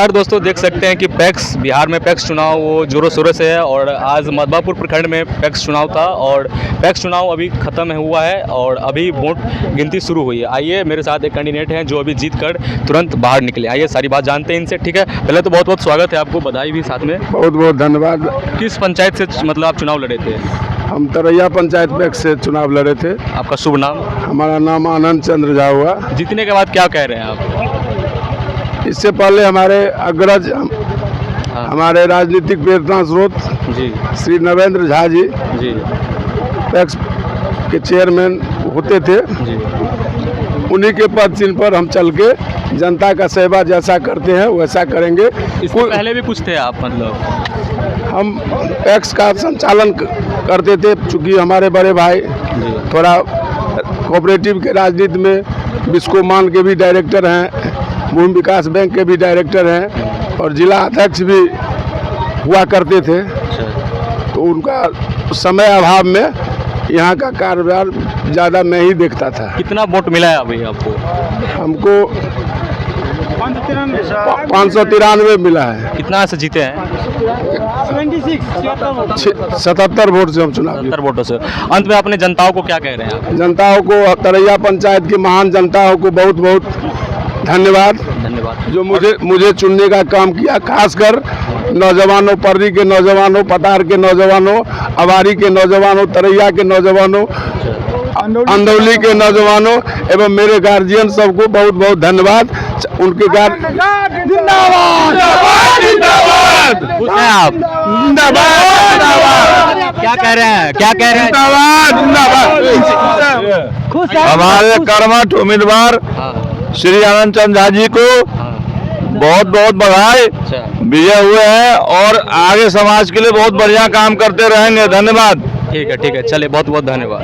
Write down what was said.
नमस्कार दोस्तों, देख सकते हैं कि पैक्स बिहार में पैक्स चुनाव वो जोरों शोरों से है और आज मधवापुर प्रखंड में पैक्स चुनाव था और पैक्स चुनाव अभी ख़त्म हुआ है और अभी वोट गिनती शुरू हुई है। आइए मेरे साथ एक कैंडिडेट हैं जो अभी जीत कर तुरंत बाहर निकले। आइए सारी बात जानते हैं इनसे। ठीक है, पहले तो बहुत बहुत स्वागत है आपको, बधाई भी साथ में। बहुत बहुत धन्यवाद। किस पंचायत से मतलब आप चुनाव लड़े थे? हम तरैया पंचायत पैक्स से चुनाव लड़े थे। आपका शुभ नाम? हमारा नाम आनंद चंद्र झा हुआ। जीतने के बाद क्या कह रहे हैं आप? इससे पहले हमारे अग्रज हमारे राजनीतिक प्रेरणा स्रोत जी श्री नवेंद्र झा जी जी पैक्स के चेयरमैन होते थे। जी उन्हीं के पद चिन्ह पर हम चल के जनता का सेवा जैसा करते हैं वैसा करेंगे। इससे पहले भी कुछ थे आप? मतलब हम पैक्स का संचालन करते थे, चूँकि हमारे बड़े भाई थोड़ा कोऑपरेटिव के राजनीति में बिस्कोमान के भी डायरेक्टर हैं, भूमि विकास बैंक के भी डायरेक्टर हैं और जिला अध्यक्ष भी हुआ करते थे। तो उनका समय अभाव में यहाँ का कारोबार ज़्यादा मैं ही देखता था। कितना वोट मिला है अभी आपको? हमको 593 मिला है। कितना से जीते हैं? 77 वोट से हम चुनाव जीते। 70 वोटों से। अंत में अपने जनताओं को क्या कह रहे हैं आप? जनताओं को, तरैया पंचायत की महान जनताओं को बहुत बहुत धन्यवाद जो मुझे चुनने का काम किया। खासकर नौजवानों, पर्री के नौजवानों, पतार के नौजवानों, अवारी के नौजवानों, तरैया के नौजवानों, अंदौली के नौजवानों एवं मेरे गार्जियन सबको बहुत बहुत धन्यवाद। उनके आप क्या कह रहे हैं? क्या कह रहे हैं? हमारे कर्मठ उम्मीदवार श्री आनंद चंद्र झा जी को बहुत बहुत बधाई, विजय हुए हैं और आगे समाज के लिए बहुत बढ़िया काम करते रहेंगे। धन्यवाद। ठीक है, चलिए, बहुत बहुत धन्यवाद।